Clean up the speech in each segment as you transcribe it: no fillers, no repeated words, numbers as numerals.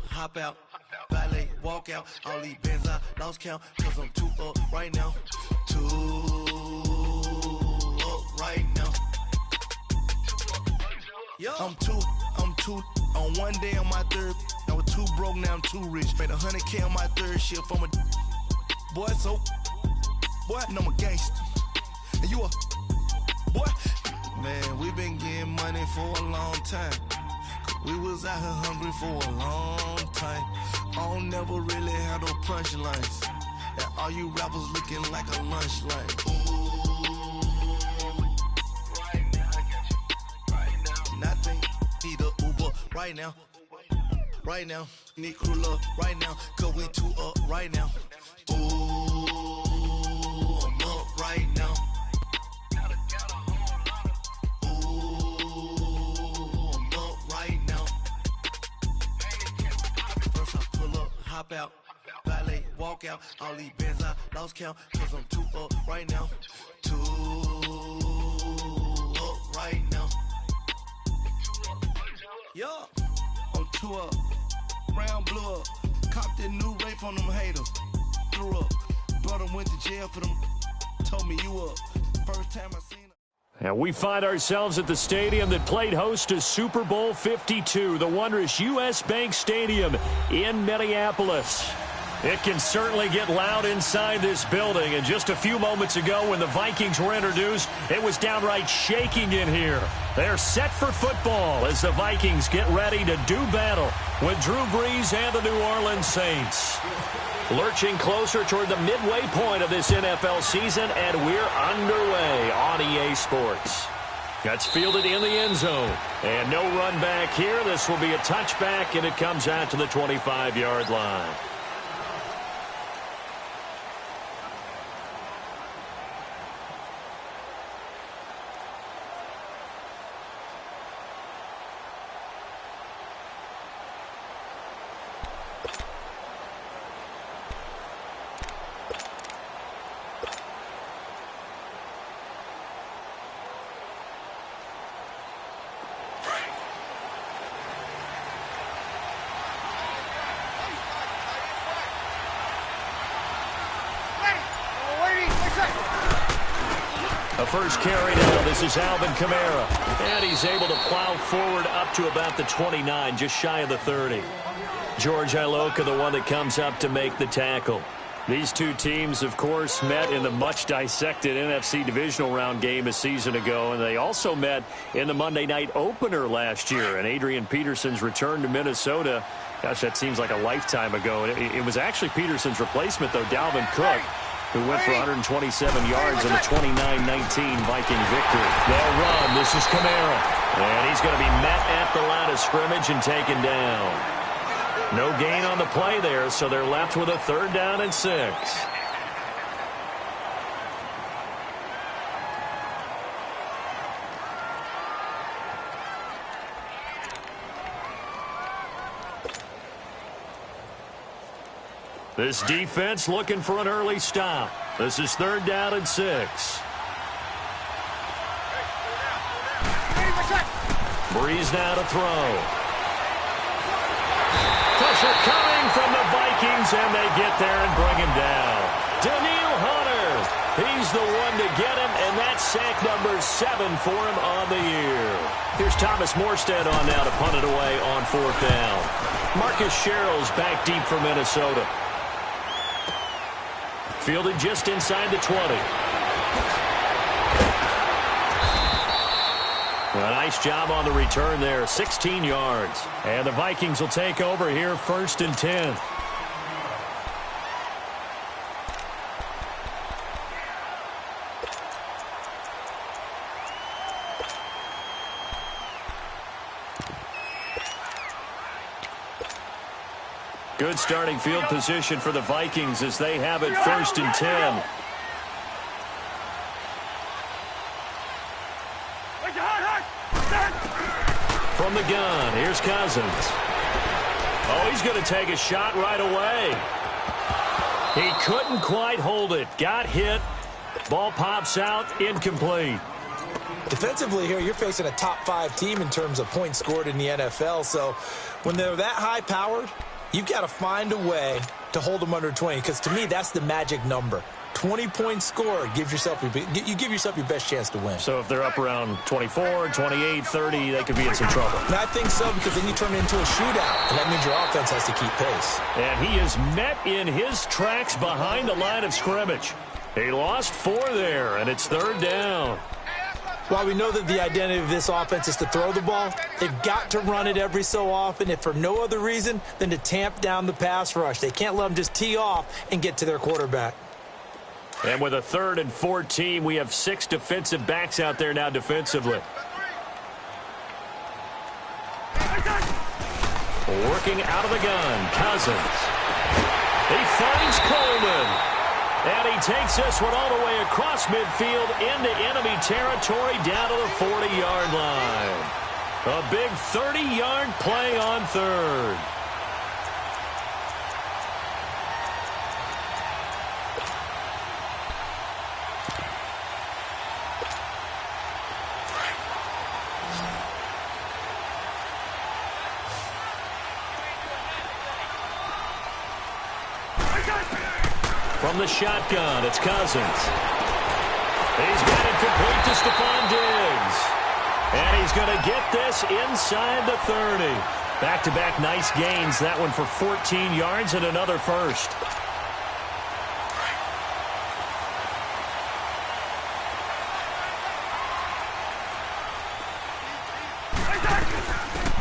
Hop out, valet, walk out. All these bands I lost count, cause I'm too up right now. Too up right now. I'm too on one day on my third. I was too broke, now I'm too rich. Made 100K on my third shift. I'm a boy, so boy, and I'm a gangster. And you a boy. Man, we been getting money for a long time. We was out here hungry for a long time. I don't never really have no punchlines. And all you rappers looking like a lunch line. Right now, I got you. Right now. Nothing. Need a Uber right now. Right now. Need crew love right now. Cause we too up right now. Ooh, I'm up right now. Hop out, valet, walk out. All these bands I lost count, cause I'm too up right now. Too up right now. Yeah, I'm too up. Round blew up. Copped that new rape on them haters. Threw up. Brother went to jail for them. Told me you up. First time I seen her. And we find ourselves at the stadium that played host to Super Bowl 52, the wondrous U.S. Bank Stadium in Minneapolis. It can certainly get loud inside this building, and just a few moments ago when the Vikings were introduced, it was downright shaking in here. They're set for football as the Vikings get ready to do battle with Drew Brees and the New Orleans Saints. Lurching closer toward the midway point of this NFL season, and we're underway on EA Sports. That's fielded in the end zone. And no run back here. This will be a touchback, and it comes out to the 25-yard line. A first carry now. This is Alvin Kamara. And he's able to plow forward up to about the 29, just shy of the 30. George Iloka, the one that comes up to make the tackle. These two teams, of course, met in the much-dissected NFC Divisional Round game a season ago, and they also met in the Monday night opener last year. And Adrian Peterson's return to Minnesota, gosh, that seems like a lifetime ago. It was actually Peterson's replacement, though, Dalvin Cook, who went for 127 yards in the 29-19 Viking victory. They'll run. This is Kamara. And he's going to be met at the line of scrimmage and taken down. No gain on the play there, so they're left with a 3rd down and 6. This defense looking for an early stop. This is 3rd down and 6. Breeze now to throw. Pressure coming from the Vikings, and they get there and bring him down. Danielle Hunter, he's the one to get him, and that's sack number 7 for him on the year. Here's Thomas Morstead on now to punt it away on 4th down. Marcus Sherrill's back deep for Minnesota. Fielded just inside the 20. A nice job on the return there, 16 yards. And the Vikings will take over here, 1st and 10. Good starting field position for the Vikings as they have it 1st and 10. From the gun, here's Cousins. Oh, he's going to take a shot right away. He couldn't quite hold it. Got hit. Ball pops out, incomplete. Defensively here, you're facing a top-5 team in terms of points scored in the NFL. So when they're that high-powered, you've got to find a way to hold them under 20. Because to me, that's the magic number. 20 points scored, you give yourself your best chance to win. So if they're up around 24, 28, 30, they could be in some trouble. And I think so, because then you turn it into a shootout, and that means your offense has to keep pace. And he is met in his tracks behind the line of scrimmage. He lost 4 there, and it's 3rd down. While we know that the identity of this offense is to throw the ball, they've got to run it every so often, if for no other reason than to tamp down the pass rush. They can't let them just tee off and get to their quarterback. And with a 3rd and 14, we have 6 defensive backs out there now defensively. Working out of the gun, Cousins. He finds Coleman. And he takes this one all the way across midfield into enemy territory down to the 40-yard line. A big 30-yard play on 3rd. From the shotgun, it's Cousins. He's got it complete to Stephon Diggs. And he's going to get this inside the 30. Back-to-back nice gains. That one for 14 yards and another first.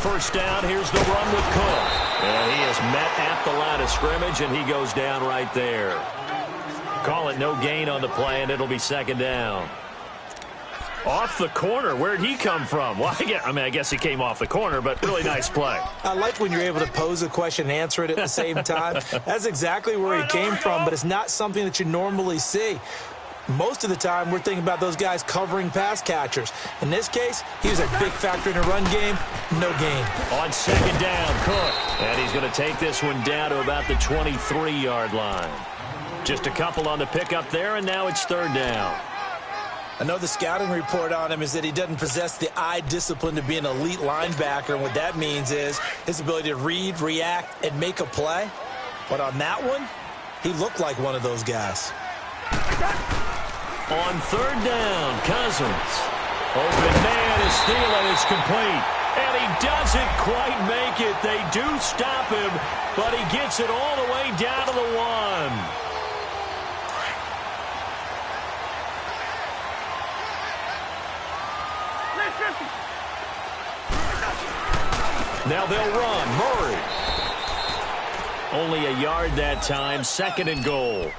First down, here's the run with Cook. And he is met at the line of scrimmage, and he goes down right there. Call it no gain on the play, and it'll be 2nd down. Off the corner. Where'd he come from? Well, I guess he came off the corner, but really nice play. I like when you're able to pose a question and answer it at the same time. That's exactly where he came from, but it's not something that you normally see. Most of the time, we're thinking about those guys covering pass catchers. In this case, he was a big factor in the run game. No gain. On 2nd down, Cook. And he's going to take this one down to about the 23-yard line. Just a couple on the pickup there, and now it's 3rd down. I know the scouting report on him is that he doesn't possess the eye discipline to be an elite linebacker, and what that means is his ability to read, react, and make a play. But on that one, he looked like one of those guys. On 3rd down, Cousins. Open man is stealing. It's complete. And he doesn't quite make it. They do stop him, but he gets it all the way down to the 1. Now they'll run. Murray. Only a yard that time. 2nd and goal.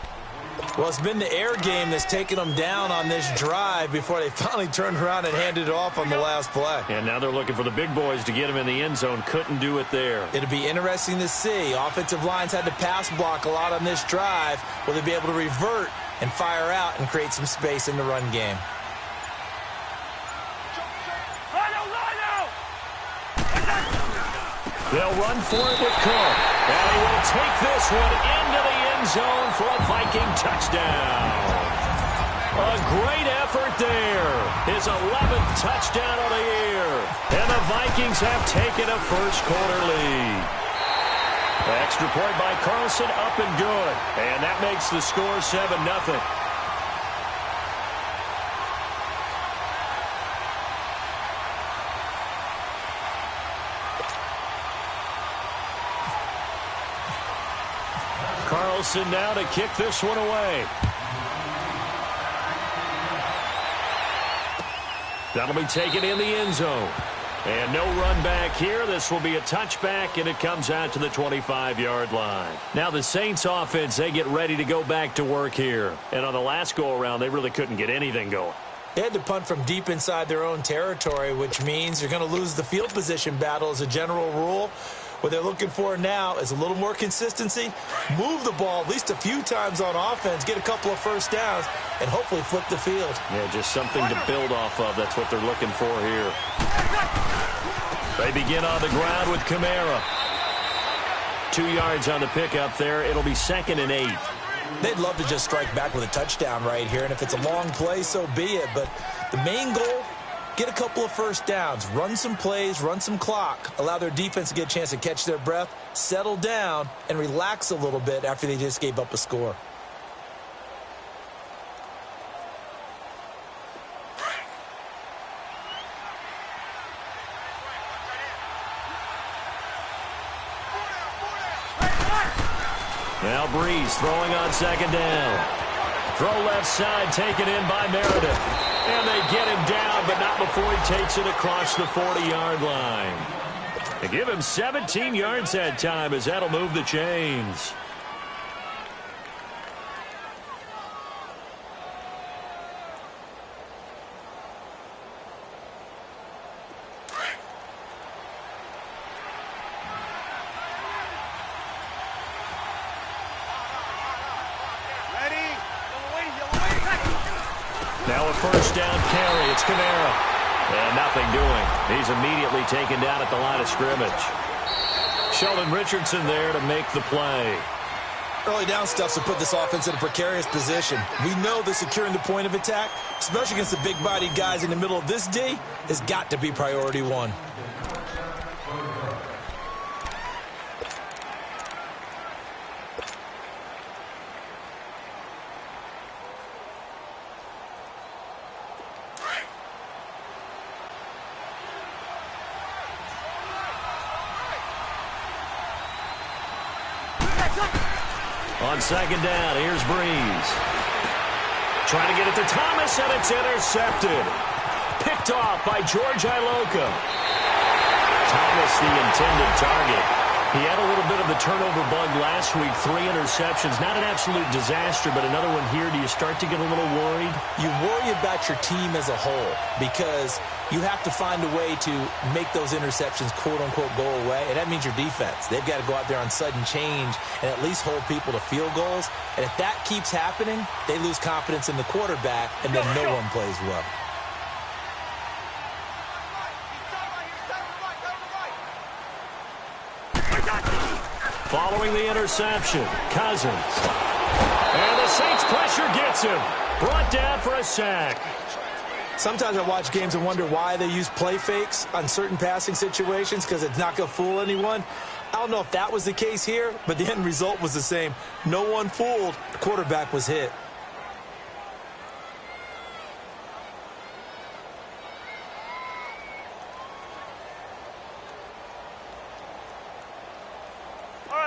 Well, it's been the air game that's taken them down on this drive before they finally turned around and handed it off on the last play. And now they're looking for the big boys to get him in the end zone. Couldn't do it there. It'll be interesting to see. Offensive lines had to pass block a lot on this drive. Will they be able to revert and fire out and create some space in the run game? They'll run for it with Cook. And he will take this one into the end zone for a Viking touchdown. A great effort there. His 11th touchdown of the year. And the Vikings have taken a first-quarter lead. Extra point by Carlson, up and good. And that makes the score 7-0. Carlson now to kick this one away. That'll be taken in the end zone. And no run back here. This will be a touchback, and it comes out to the 25-yard line. Now the Saints offense, they get ready to go back to work here. And on the last go-around, they really couldn't get anything going. They had to punt from deep inside their own territory, which means you're going to lose the field position battle as a general rule. What they're looking for now is a little more consistency, move the ball at least a few times on offense, get a couple of first downs, and hopefully flip the field. Yeah, just something to build off of. That's what they're looking for here. They begin on the ground with Kamara. 2 yards on the pickup there. It'll be 2nd and 8. They'd love to just strike back with a touchdown right here, and if it's a long play, so be it. But the main goal, get a couple of first downs, run some plays, run some clock, allow their defense to get a chance to catch their breath, settle down, and relax a little bit after they just gave up a score. Now Breeze throwing on 2nd down. Throw left side, taken in by Meredith. And they get him down, but not before he takes it across the 40-yard line. They give him 17 yards that time, as that'll move the chains. Now a first down carry. It's Kamara. And nothing doing. He's immediately taken down at the line of scrimmage. Sheldon Richardson there to make the play. Early down stuff to put this offense in a precarious position. We know that securing the point of attack, especially against the big-bodied guys in the middle of this D, has got to be priority one. On 2nd down, here's Breeze. Trying to get it to Thomas, and it's intercepted. Picked off by George Iloka. Thomas, the intended target. He had a little bit of the turnover bug last week. 3 interceptions. Not an absolute disaster, but another one here. Do you start to get a little worried? You worry about your team as a whole because you have to find a way to make those interceptions, quote-unquote, go away, and that means your defense. They've got to go out there on sudden change and at least hold people to field goals, and if that keeps happening, they lose confidence in the quarterback, and then no one plays well. Following the interception, Cousins. And the Saints pressure gets him. Brought down for a sack. Sometimes I watch games and wonder why they use play fakes on certain passing situations because it's not going to fool anyone. I don't know if that was the case here, but the end result was the same. No one fooled. The quarterback was hit.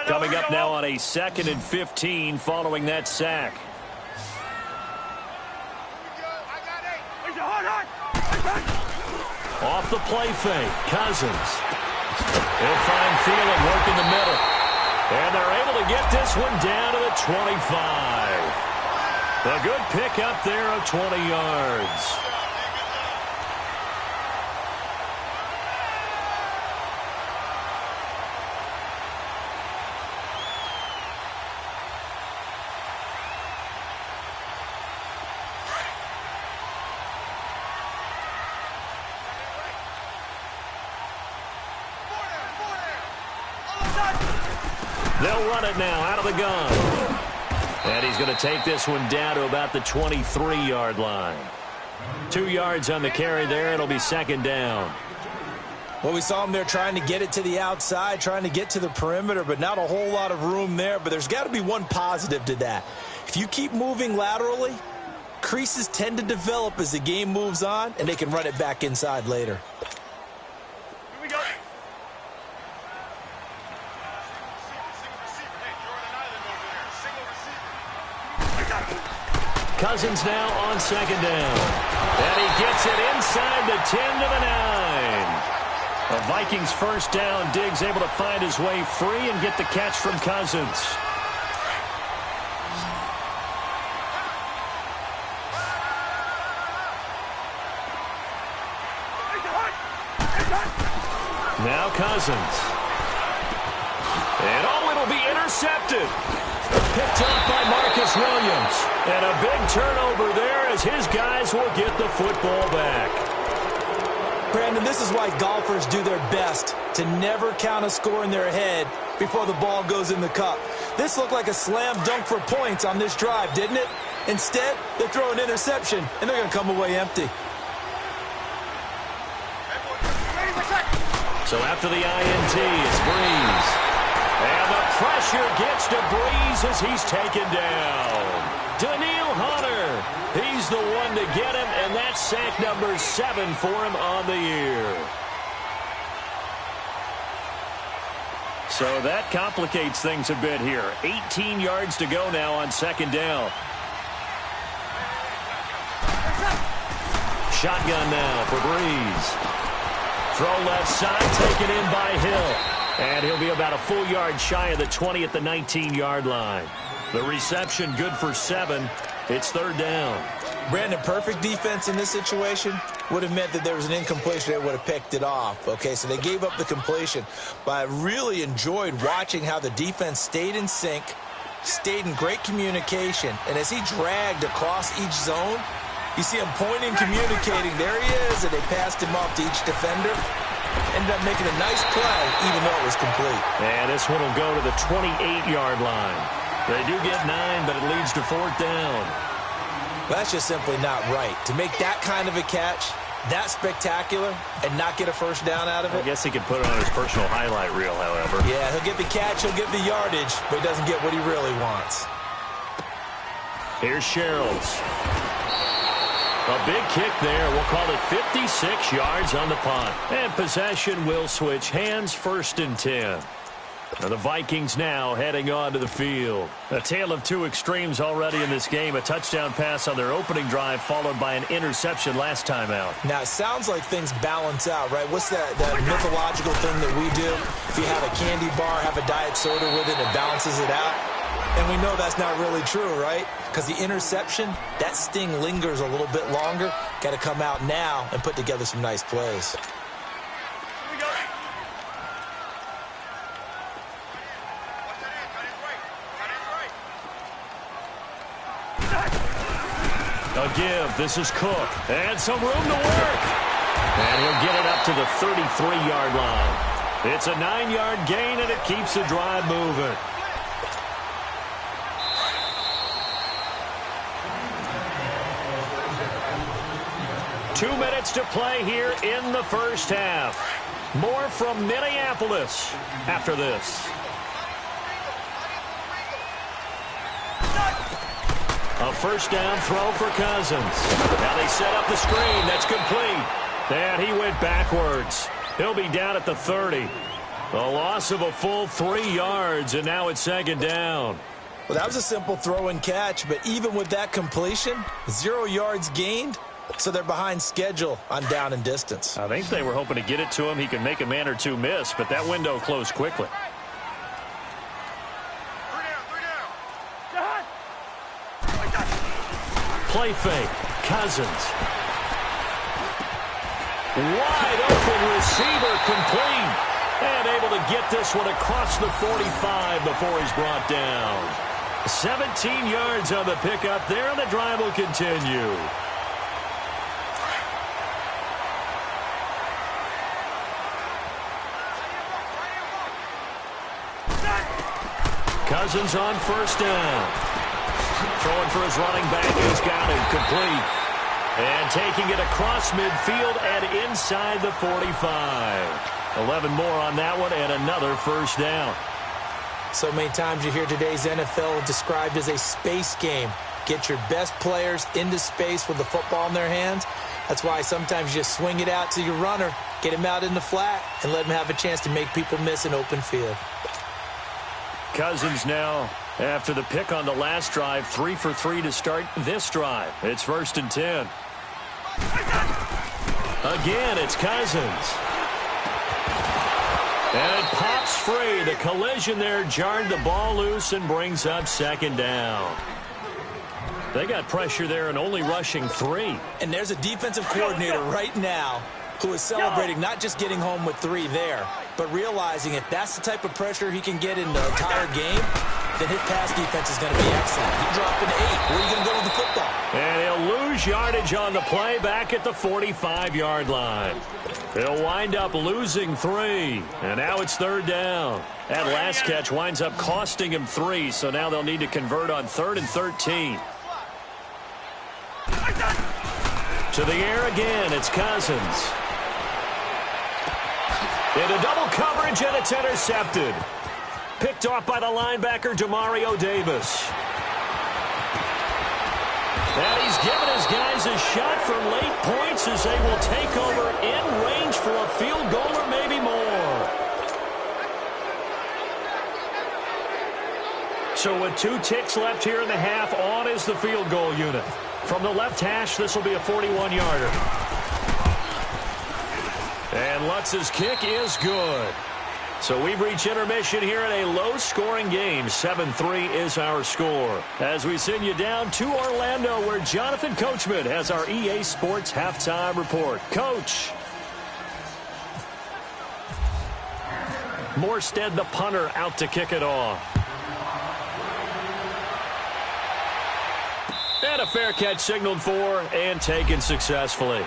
Coming up now on a 2nd and 15 following that sack. Off the play fake, Cousins. He'll find Thielen working the middle. And they're able to get this one down to the 25. A good pick up there of 20 yards. They'll run it now out of the gun. And he's going to take this one down to about the 23-yard line. 2 yards on the carry there. It'll be 2nd down. Well, we saw him there trying to get it to the outside, trying to get to the perimeter, but not a whole lot of room there. But there's got to be one positive to that. If you keep moving laterally, creases tend to develop as the game moves on, and they can run it back inside later. Cousins now on 2nd down. And he gets it inside the 10 to the 9. The Vikings first down. Diggs able to find his way free and get the catch from Cousins. Now Cousins. And it'll be intercepted. Picked up by Marcus Williams. And a big turnover there as his guys will get the football back. Brandon, this is why golfers do their best to never count a score in their head before the ball goes in the cup. This looked like a slam dunk for points on this drive, didn't it? Instead, they throw an interception, and they're going to come away empty. So after the INT, it's Breeze. And the pressure gets to Breeze as he's taken down. Daniil Hunter, he's the one to get him, and that's sack number 7 for him on the year. So that complicates things a bit here. 18 yards to go now on second down. Shotgun now for Breeze. Throw left side, taken in by Hill. And he'll be about a full yard shy of the 20 at the 19-yard line. The reception good for 7. It's third down. Brandon, perfect defense in this situation would have meant that there was an incompletion. They would have picked it off. Okay, so they gave up the completion. But I really enjoyed watching how the defense stayed in sync, stayed in great communication. And as he dragged across each zone, you see him pointing, communicating. There he is, and they passed him off to each defender. Ended up making a nice play, even though it was complete. And this one will go to the 28-yard line. They do get 9, but it leads to fourth down. That's just simply not right. To make that kind of a catch, that spectacular, and not get a first down out of it. I guess he could put it on his personal highlight reel, however. Yeah, he'll get the catch, he'll get the yardage, but he doesn't get what he really wants. Here's Sherrills. A big kick there. We'll call it 56 yards on the punt. And possession will switch hands, first and 10. Now the Vikings now heading on to the field. A tale of two extremes already in this game. A touchdown pass on their opening drive followed by an interception last time out. Now, it sounds like things balance out, right? What's that mythological thing that we do? If you have a candy bar, have a diet soda with it, it balances it out. And we know that's not really true, right? Because the interception, that sting lingers a little bit longer. Got to come out now and put together some nice plays. A give. This is Cook. And some room to work. And he'll get it up to the 33-yard line. It's a 9-yard gain, and it keeps the drive moving. Two minutes to play here in the first half. More from Minneapolis after this. A first down throw for Cousins. Now they set up the screen. That's complete. And he went backwards. He'll be down at the 30. A loss of a full 3 yards, and now it's second down. Well, that was a simple throw and catch, but even with that completion, 0 yards gained, so they're behind schedule on down and distance. I think they were hoping to get it to him. He could make a man or two miss, but that window closed quickly. Play fake. Cousins. Wide open receiver complete. And able to get this one across the 45 before he's brought down. 17 yards on the pickup there, and the drive will continue. Cousins on first down. Throwing for his running back. He's got it complete. And taking it across midfield and inside the 45. 11 more on that one and another first down. So many times you hear today's NFL described as a space game. Get your best players into space with the football in their hands. That's why sometimes you just swing it out to your runner, get him out in the flat, and let him have a chance to make people miss an open field. Cousins now, after the pick on the last drive, 3 for 3 to start this drive. It's first and 10. Again, it's Cousins. And it pops free. The collision there jarred the ball loose and brings up second down. They got pressure there and only rushing 3. And there's a defensive coordinator right now who is celebrating not just getting home with 3 there, but realizing if that's the type of pressure he can get in the entire game, then his pass defense is going to be excellent. He dropped an 8. Where are you going to go with the football? And he'll lose yardage on the play back at the 45-yard line. He'll wind up losing 3. And now it's 3rd down. That last catch winds up costing him 3, so now they'll need to convert on 3rd and 13. To the air again, it's Cousins. Into double coverage, and it's intercepted. Picked off by the linebacker, Demario Davis. And he's given his guys a shot for late points as they will take over in range for a field goal or maybe more. So with 2 ticks left here in the half, on is the field goal unit. From the left hash, this will be a 41-yarder. And Lutz's kick is good. So we've reached intermission here in a low-scoring game. 7-3 is our score. As we send you down to Orlando, where Jonathan Coachman has our EA Sports Halftime Report. Coach. Morstead, the punter, out to kick it off. And a fair catch signaled for and taken successfully.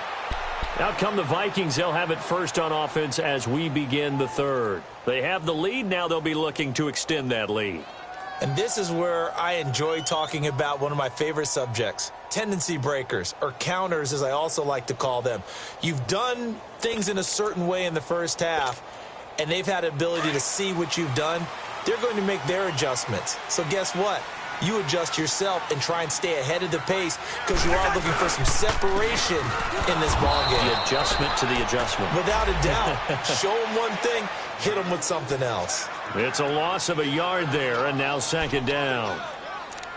Out come the Vikings. They'll have it first on offense as we begin the 3rd. They have the lead. Now they'll be looking to extend that lead. And this is where I enjoy talking about one of my favorite subjects, tendency breakers, or counters as I also like to call them. You've done things in a certain way in the first half, and they've had the ability to see what you've done. They're going to make their adjustments. So guess what? You adjust yourself and try and stay ahead of the pace because you are looking for some separation in this ballgame. The adjustment to the adjustment. Without a doubt. Show them one thing, hit them with something else. It's a loss of a yard there, and now 2nd down.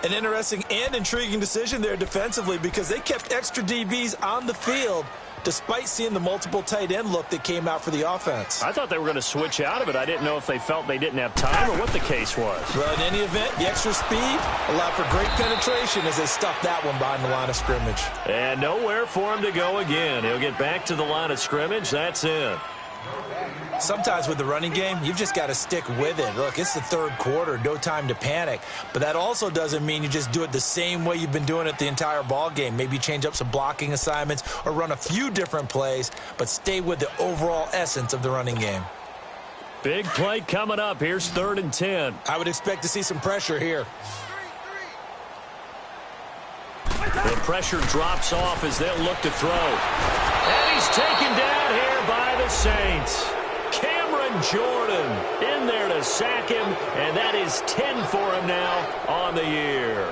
An interesting and intriguing decision there defensively because they kept extra DBs on the field despite seeing the multiple tight end look that came out for the offense. I thought they were going to switch out of it. I didn't know if they felt they didn't have time or what the case was. Well, in any event, the extra speed allowed for great penetration as they stuffed that one behind the line of scrimmage. And nowhere for him to go again. He'll get back to the line of scrimmage. That's it. Sometimes with the running game, you've just got to stick with it. Look, it's the 3rd quarter, no time to panic. But that also doesn't mean you just do it the same way you've been doing it the entire ball game. Maybe change up some blocking assignments or run a few different plays, but stay with the overall essence of the running game. Big play coming up. Here's 3rd and 10. I would expect to see some pressure here. The pressure drops off as they'll look to throw. And he's taken down here by the Saints. Cameron Jordan in there to sack him, and that is 10 for him now on the year.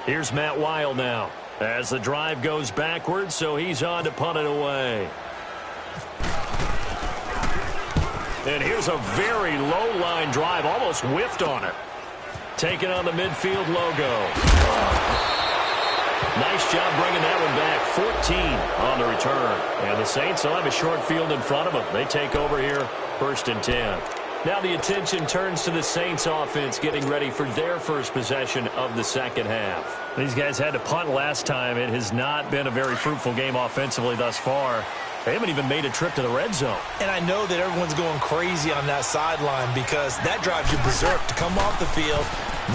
Here's Matt Weil now as the drive goes backwards, so he's on to punt it away. And here's a very low-line drive, almost whiffed on it. Taking on the midfield logo. Nice job bringing that one back. 14 on the return. And the Saints will have a short field in front of them. They take over here, 1st and 10. Now the attention turns to the Saints offense getting ready for their first possession of the 2nd half. These guys had to punt last time. It has not been a very fruitful game offensively thus far. They haven't even made a trip to the red zone. And I know that everyone's going crazy on that sideline because that drives you berserk to come off the field,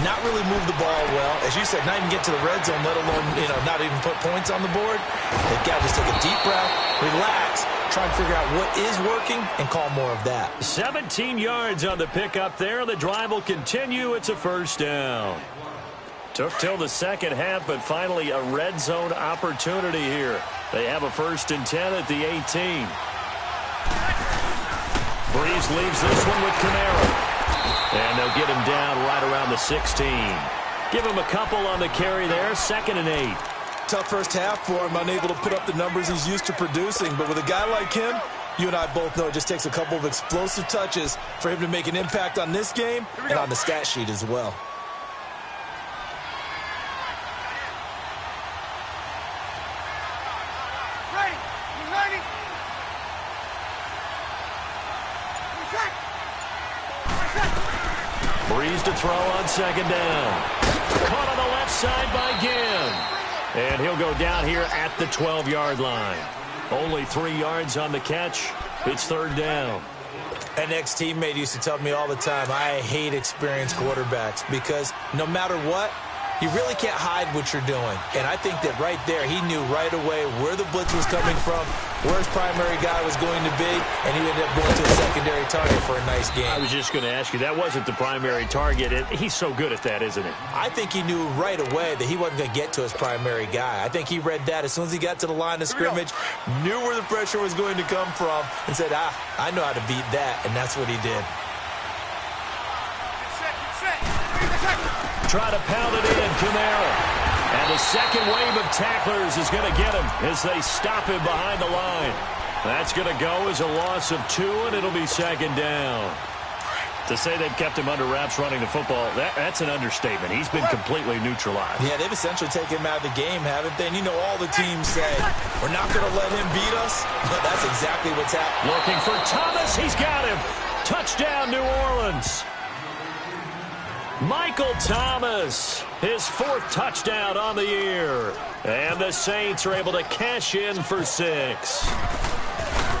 not really move the ball well. As you said, not even get to the red zone, let alone, not even put points on the board. They've got to just take a deep breath, relax, try and figure out what is working and call more of that. 17 yards on the pickup there. The drive will continue. It's a 1st down. Took till the 2nd half, but finally a red zone opportunity here. They have a 1st and 10 at the 18. Breeze leaves this one with Kamara. And they'll get him down right around the 16. Give him a couple on the carry there. 2nd and 8. Tough first half for him, unable to put up the numbers he's used to producing. But with a guy like him, you and I both know it just takes a couple of explosive touches for him to make an impact on this game and on the stat sheet as well. Agrees to throw on second down. Caught on the left side by Ginn. And he'll go down here at the 12-yard line. Only 3 yards on the catch. It's third down. An ex-teammate used to tell me all the time, I hate experienced quarterbacks because no matter what, you really can't hide what you're doing. And I think that right there, he knew right away where the blitz was coming from, where his primary guy was going to be, and he ended up going to a secondary target for a nice game. I was just going to ask you, that wasn't the primary target. He's so good at that, isn't he? I think he knew right away that he wasn't going to get to his primary guy. I think he read that as soon as he got to the line of scrimmage, knew where the pressure was going to come from, and said, I know how to beat that, and that's what he did. Try to pound it in, Kamara. And the second wave of tacklers is going to get him as they stop him behind the line. That's going to go as a loss of 2, and it'll be second down. To say they've kept him under wraps running the football, that's an understatement. He's been completely neutralized. Yeah, they've essentially taken him out of the game, haven't they? And you know all the teams say, we're not going to let him beat us. That's exactly what's happening. Looking for Thomas. He's got him. Touchdown, New Orleans. Michael Thomas, his 4th touchdown on the year. And the Saints are able to cash in for 6.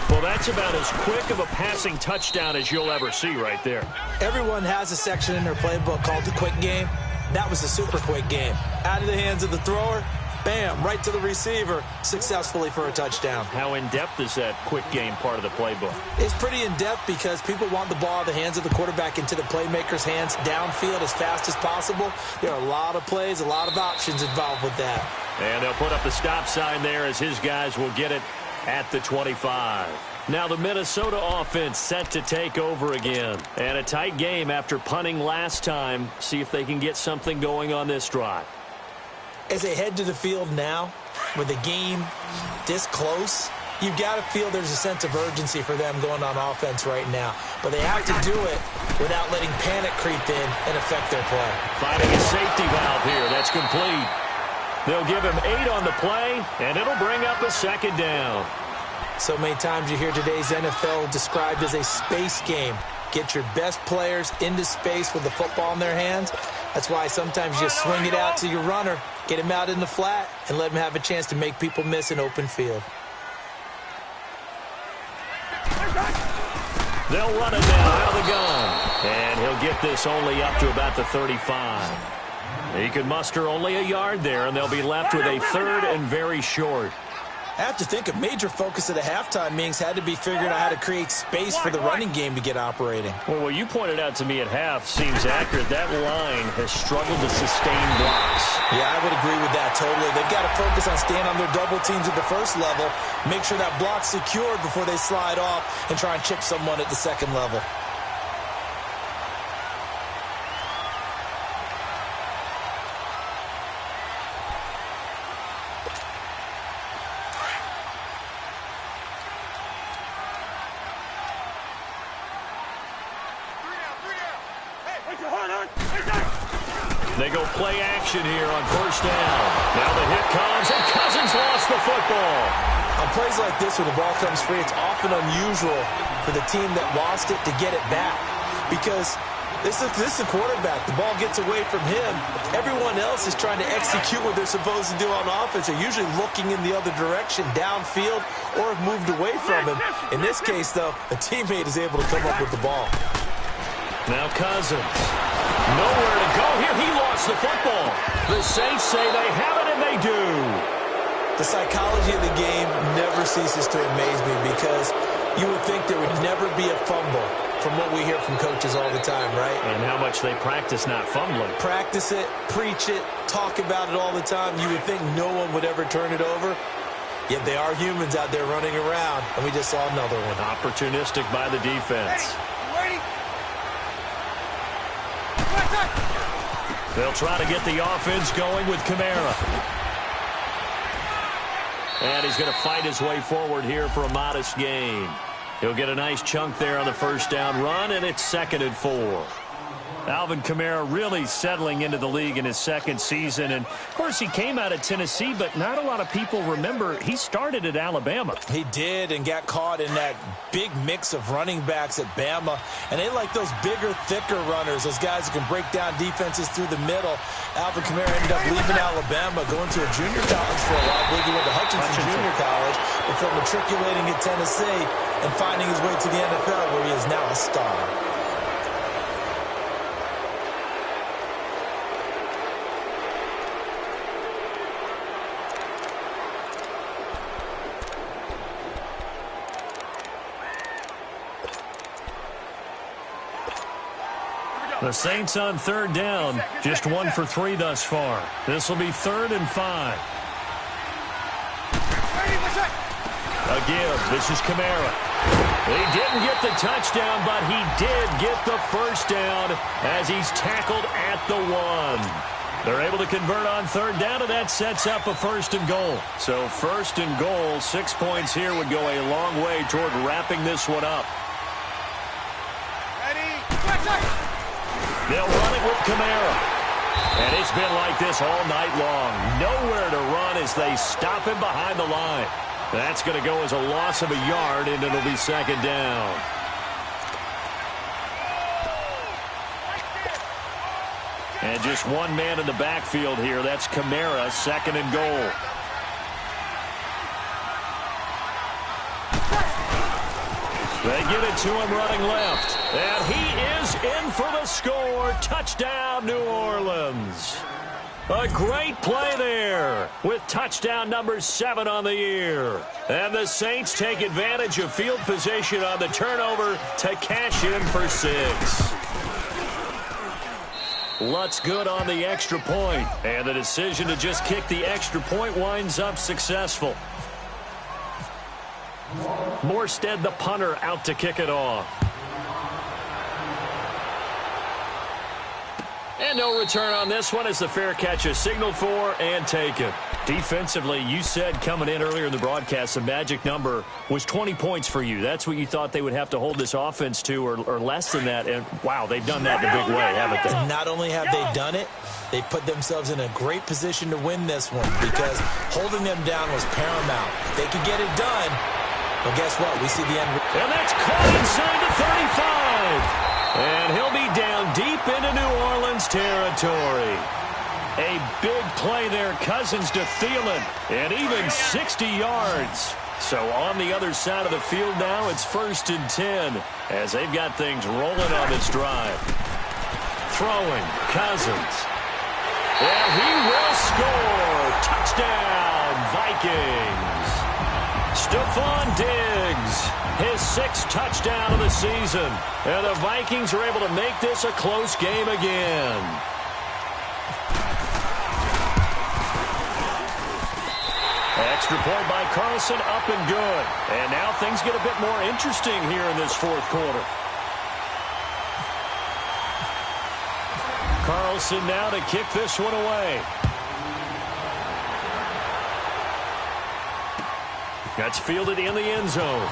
Well, that's about as quick of a passing touchdown as you'll ever see right there. Everyone has a section in their playbook called the quick game. That was a super quick game. Out of the hands of the thrower, bam, right to the receiver, successfully for a touchdown. How in-depth is that quick game part of the playbook? It's pretty in-depth because people want the ball out of the hands of the quarterback into the playmaker's hands downfield as fast as possible. There are a lot of plays, a lot of options involved with that. And they'll put up the stop sign there as his guys will get it at the 25. Now the Minnesota offense set to take over again. And a tight game after punting last time. See if they can get something going on this drive. As they head to the field now, with the game this close, you've got to feel there's a sense of urgency for them going on offense right now. But they have to do it without letting panic creep in and affect their play. Finding a safety valve here. That's complete. They'll give him 8 on the play, and it'll bring up a second down. So many times you hear today's NFL described as a space game. Get your best players into space with the football in their hands. That's why sometimes you swing it out to your runner, get him out in the flat, and let him have a chance to make people miss an open field. They'll run it now out of the gun. And he'll get this only up to about the 35. He can muster only a yard there, and they'll be left with a 3rd and very short. I have to think a major focus of the halftime meetings had to be figuring out how to create space for the running game to get operating. Well, what you pointed out to me at half seems accurate. That line has struggled to sustain blocks. Yeah, I would agree with that totally. They've got to focus on staying on their double teams at the first level, make sure that block's secured before they slide off and try and chip someone at the second level. They go play action here on first down. Now the hit comes, and Cousins lost the football. On plays like this where the ball comes free, it's often unusual for the team that lost it to get it back. Because this is the quarterback. The ball gets away from him. Everyone else is trying to execute what they're supposed to do on offense. They're usually looking in the other direction, downfield, or have moved away from him. In this case, though, a teammate is able to come up with the ball. Now Cousins. Nowhere to go here. He lost the football. The Saints say they have it, and they do. The psychology of the game never ceases to amaze me because you would think there would never be a fumble from what we hear from coaches all the time, right? And how much they practice not fumbling. Practice it, preach it, talk about it all the time. You would think no one would ever turn it over. Yet they are humans out there running around, and we just saw another one. Opportunistic by the defense. They'll try to get the offense going with Kamara. And he's going to fight his way forward here for a modest gain. He'll get a nice chunk there on the first down run, and it's 2nd and 4. Alvin Kamara really settling into the league in his second season. And, of course, he came out of Tennessee, but not a lot of people remember he started at Alabama. He did, and got caught in that big mix of running backs at Bama. And they like those bigger, thicker runners, those guys who can break down defenses through the middle. Alvin Kamara ended up leaving Alabama, going to a junior college for a while. I believe he went to Hutchinson Junior College before matriculating at Tennessee and finding his way to the NFL, where he is now a star. The Saints on third down, just 1 for 3 thus far. This will be 3rd and 5. A give. This is Kamara. He didn't get the touchdown, but he did get the first down as he's tackled at the 1. They're able to convert on third down, and that sets up a 1st and goal. So 1st and goal, 6 points here would go a long way toward wrapping this one up. They'll run it with Kamara. And it's been like this all night long. Nowhere to run as they stop him behind the line. That's going to go as a loss of a yard, and it'll be 2nd down. And just one man in the backfield here. That's Kamara, 2nd and goal. They give it to him running left. And he is in for the score. Touchdown, New Orleans. A great play there with touchdown number 7 on the year. And the Saints take advantage of field position on the turnover to cash in for 6. Lutz good on the extra point. And the decision to just kick the extra point winds up successful. Morstead, the punter, out to kick it off. And no return on this one as the fair catch is signaled for and taken. Defensively, you said coming in earlier in the broadcast, the magic number was 20 points for you. That's what you thought they would have to hold this offense to, or less than that. And, wow, they've done that in a big way, haven't they? Not only have they done it, they put themselves in a great position to win this one because holding them down was paramount. If they could get it done, well, guess what? We see the end. And that's caught inside the 35. And he'll be down deep into New Orleans territory. A big play there, Cousins to Thielen, and even 60 yards. So on the other side of the field now, it's 1st and 10 as they've got things rolling on this drive. Throwing, Cousins. And he will score. Touchdown, Vikings. Stephon Diggs, his 6th touchdown of the season. And the Vikings are able to make this a close game again. Extra point by Carlson, up and good. And now things get a bit more interesting here in this 4th quarter. Carlson now to kick this one away. That's fielded in the end zone.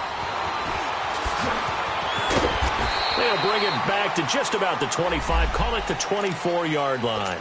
They'll bring it back to just about the 25, call it the 24-yard line.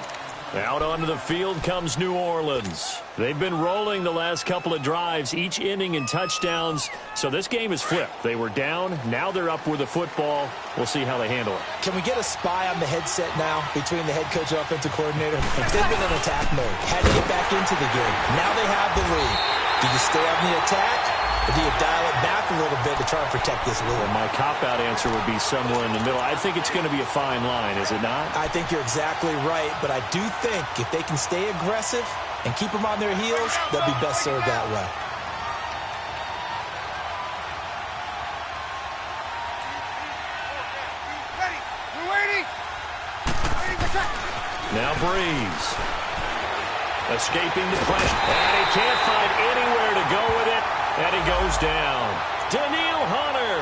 Out onto the field comes New Orleans. They've been rolling the last couple of drives, each inning in touchdowns. So this game is flipped. They were down. Now they're up with the football. We'll see how they handle it. Can we get a spy on the headset now between the head coach and offensive coordinator? They've been in attack mode. Had to get back into the game. Now they have the lead. Do you stay on the attack, or do you dial it back a little bit to try and protect this lead? Well, my cop-out answer would be somewhere in the middle. I think it's going to be a fine line, is it not? I think you're exactly right, but I do think if they can stay aggressive and keep them on their heels, they'll be best served that way. Now Breeze. Escaping the pressure. And he can't find anywhere to go with it. And he goes down. Daniil Hunter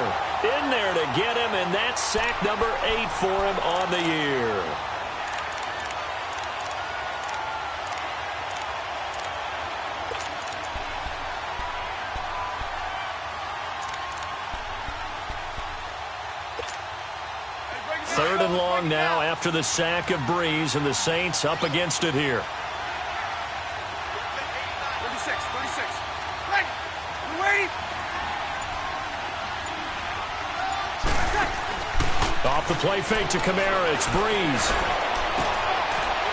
in there to get him. And that's sack number 8 for him on the year. Third and long long now after the sack of Breeze, and the Saints up against it here. 36. Ready. We're waiting. Off the play fake to Kamara. It's Breeze.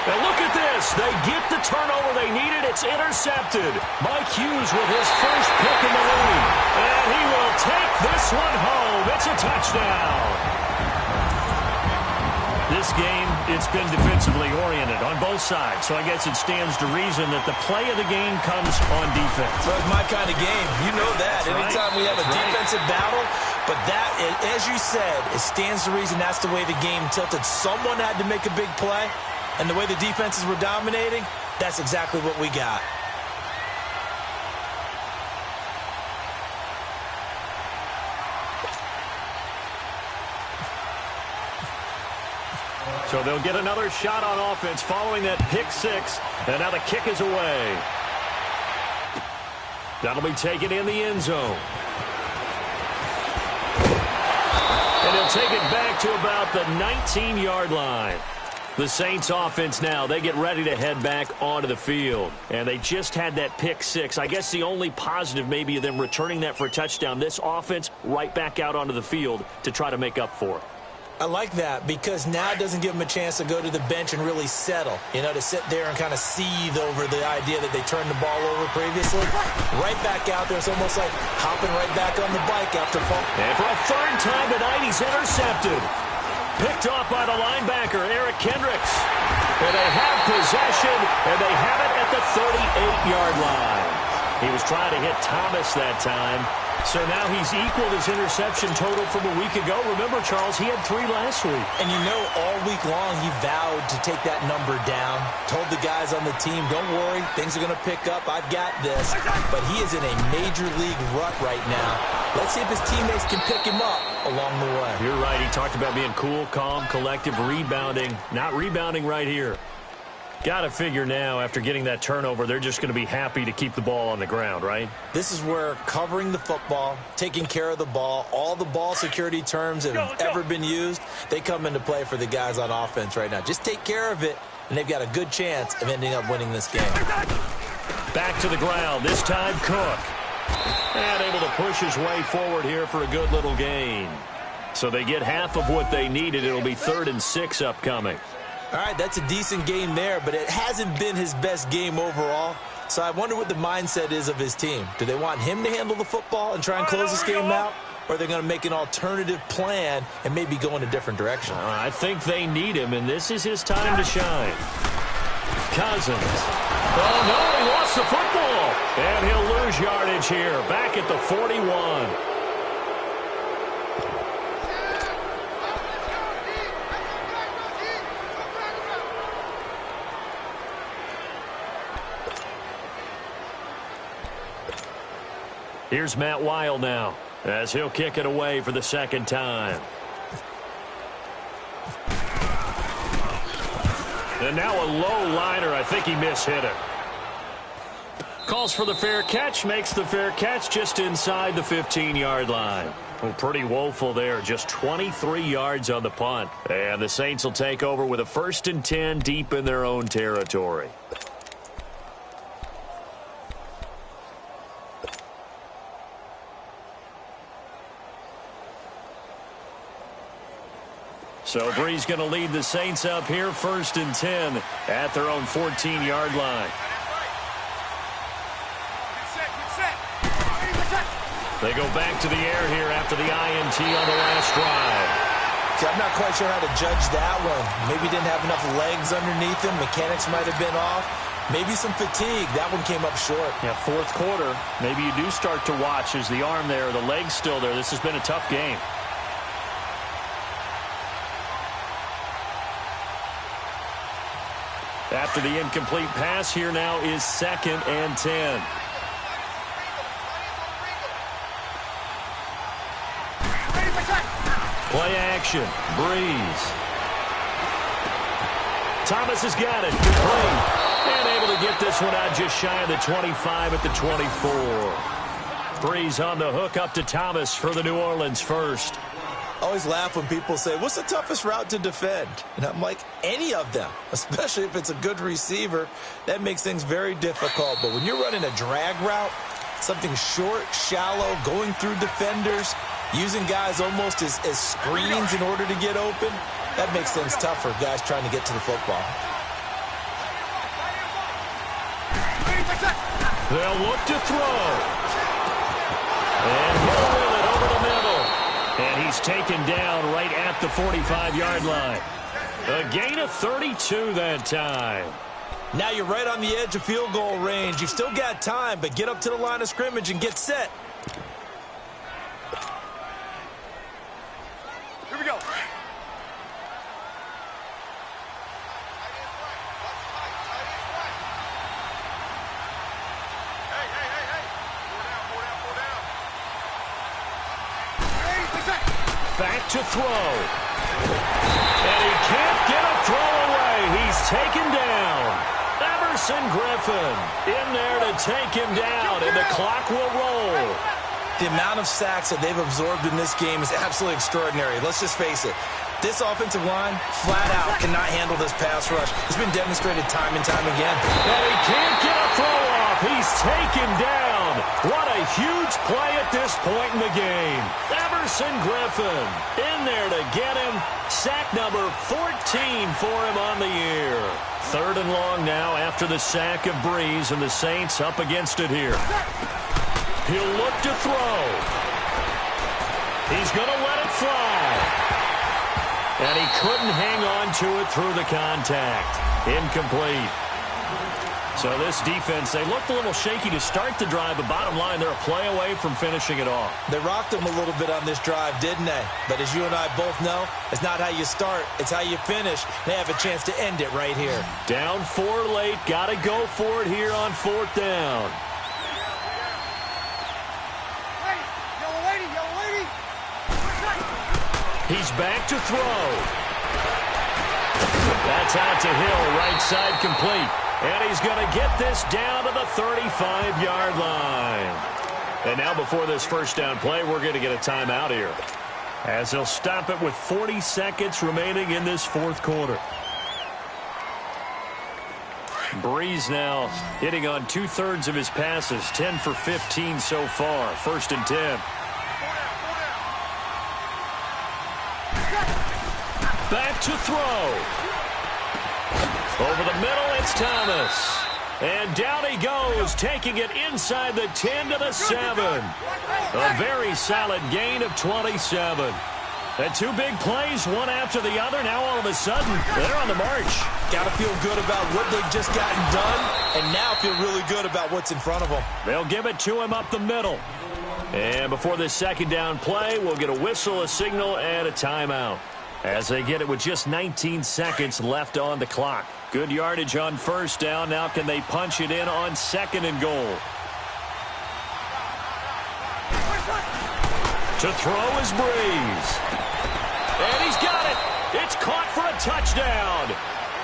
And look at this. They get the turnover they needed. It's intercepted. Mike Hughes with his first pick in the league. And he will take this one home. It's a touchdown. This game, it's been defensively oriented on both sides. So I guess it stands to reason that the play of the game comes on defense. So it's my kind of game. You know that. That's Anytime right. we have a That's defensive battle, but that, as you said, it stands to reason that's the way the game tilted. Someone had to make a big play, and the way the defenses were dominating, that's exactly what we got. So they'll get another shot on offense following that pick six. And now the kick is away. That'll be taken in the end zone. And he'll take it back to about the 19-yard line. The Saints offense now, they get ready to head back onto the field. And they just had that pick six. I guess the only positive maybe of them returning that for a touchdown. This offense right back out onto the field to try to make up for it. I like that because now it doesn't give them a chance to go to the bench and really settle, to sit there and kind of seethe over the idea that they turned the ball over previously. Right back out there. It's almost like hopping right back on the bike after fall. And for a third time tonight, he's intercepted. Picked off by the linebacker, Eric Kendricks. And they have possession, and they have it at the 38-yard line. He was trying to hit Thomas that time. So now he's equaled his interception total from a week ago. Remember, Charles, he had 3 last week. And all week long he vowed to take that number down. Told the guys on the team, don't worry, things are going to pick up. I've got this. But he is in a major league rut right now. Let's see if his teammates can pick him up along the way. You're right. He talked about being cool, calm, collective, rebounding. Not rebounding right here. Got to figure now, after getting that turnover, they're just going to be happy to keep the ball on the ground, right? This is where covering the football, taking care of the ball, all the ball security terms that have ever been used, they come into play for the guys on offense right now. Just take care of it, and they've got a good chance of ending up winning this game. Back to the ground, this time Cook. And able to push his way forward here for a good little gain. So they get half of what they needed. It'll be 3rd and 6 upcoming. All right, that's a decent game there, but it hasn't been his best game overall. So I wonder what the mindset is of his team. Do they want him to handle the football and try and close this game out? Or are they going to make an alternative plan and maybe go in a different direction? I think they need him, and this is his time to shine. Cousins. Oh, no, he lost the football. And he'll lose yardage here, back at the 41. Here's Matt Weil now, as he'll kick it away for the second time. And now a low liner. I think he mishit it. Calls for the fair catch, makes the fair catch just inside the 15-yard line. Well, pretty woeful there. Just 23 yards on the punt. And the Saints will take over with a 1st and 10 deep in their own territory. So Breeze going to lead the Saints up here, 1st and 10 at their own 14-yard line. They go back to the air here after the INT on the last drive. See, I'm not quite sure how to judge that one. Maybe didn't have enough legs underneath him. Mechanics might have been off. Maybe some fatigue. That one came up short. Yeah, 4th quarter. Maybe you do start to watch as the arm there, the leg's still there. This has been a tough game. After the incomplete pass, here now is 2nd and 10. Play action. Breeze. Thomas has got it. Complete. And able to get this one out just shy of the 25 at the 24. Breeze on the hook up to Thomas for the New Orleans first. I always laugh when people say, what's the toughest route to defend? And I'm like, any of them, especially if it's a good receiver. That makes things very difficult. But when you're running a drag route, something short, shallow, going through defenders, using guys almost as screens in order to get open, that makes things tough for guys trying to get to the football. They'll look to throw. And he'll wheel it over the middle. And he's taken down right at the 45-yard line. A gain of 32 that time. Now you're right on the edge of field goal range. You've still got time, but get up to the line of scrimmage and get set. Here we go. Back to throw. And he can't get a throw away. He's taken down. Everson Griffin in there to take him down, and the clock will roll. The amount of sacks that they've absorbed in this game is absolutely extraordinary. Let's just face it. This offensive line, flat out, cannot handle this pass rush. It's been demonstrated time and time again. And he can't get a throw off. He's taken down. What a huge play at this point in the game. Everson Griffin in there to get him. Sack number 14 for him on the year. 3rd and long now after the sack of Breeze, and the Saints up against it here. He'll look to throw. He's going to let it fly. And he couldn't hang on to it through the contact. Incomplete. So this defense, they looked a little shaky to start the drive, but bottom line, they're a play away from finishing it off. They rocked them a little bit on this drive, didn't they? But as you and I both know, it's not how you start, it's how you finish. They have a chance to end it right here. Down 4 late, got to go for it here on 4th down. He's back to throw. That's out to Hill, right side complete. And he's going to get this down to the 35-yard line. And now before this first down play, we're going to get a timeout here, as they'll stop it with 40 seconds remaining in this 4th quarter. Breeze now hitting on 2/3 of his passes, 10 for 15 so far. 1st and 10. Back to throw. Over the middle, it's Thomas. And down he goes, taking it inside the 10 to the 7. A very solid gain of 27. And 2 big plays, one after the other. Now all of a sudden, they're on the march. Got to feel good about what they've just gotten done, and now feel really good about what's in front of them. They'll give it to him up the middle. And before this 2nd down play, we'll get a whistle, a signal, and a timeout, as they get it with just 19 seconds left on the clock. Good yardage on 1st down. Now can they punch it in on 2nd and goal? To throw is Breeze. And he's got it. It's caught for a touchdown.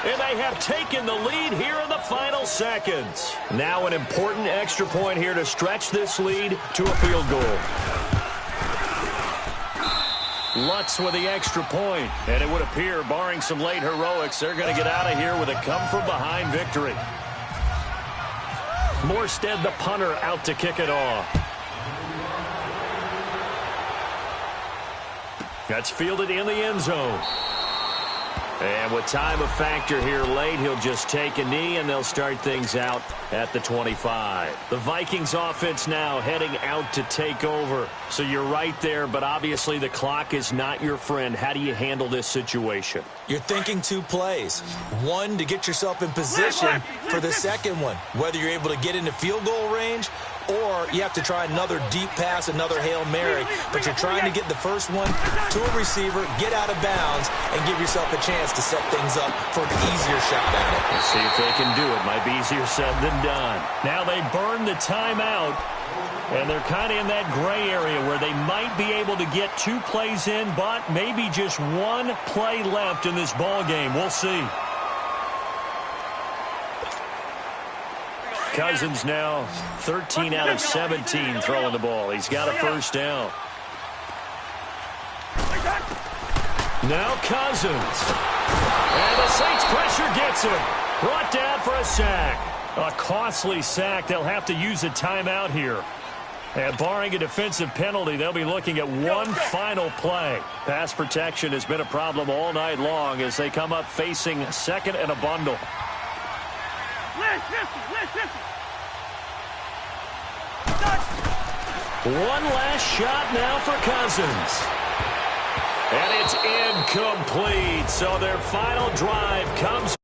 And they have taken the lead here in the final seconds. Now an important extra point here to stretch this lead to a field goal. Lutz with the extra point, and it would appear, barring some late heroics, they're going to get out of here with a come-from-behind victory. Morstead, the punter, out to kick it off. That's fielded in the end zone. And with time of factor here late, he'll just take a knee, and they'll start things out at the 25. The Vikings offense now heading out to take over. So you're right there, but obviously the clock is not your friend. How do you handle this situation? You're thinking 2 plays. One, to get yourself in position for the second one, whether you're able to get into field goal range or you have to try another deep pass, another Hail Mary. But you're trying to get the first one to a receiver, get out of bounds, and give yourself a chance to set things up for an easier shot at it. Let's see if they can do it. Might be easier said than done. Now they burn the timeout, and they're kind of in that gray area where they might be able to get 2 plays in, but maybe just 1 play left in this ball game. We'll see. Cousins now 13 out of 17 throwing the ball. He's got a 1st down. Now Cousins. And the Saints pressure gets him. Brought down for a sack. A costly sack. They'll have to use a timeout here. And barring a defensive penalty, they'll be looking at one final play. Pass protection has been a problem all night long as they come up facing second and a bundle. One last shot now for Cousins. And it's incomplete. So their final drive comes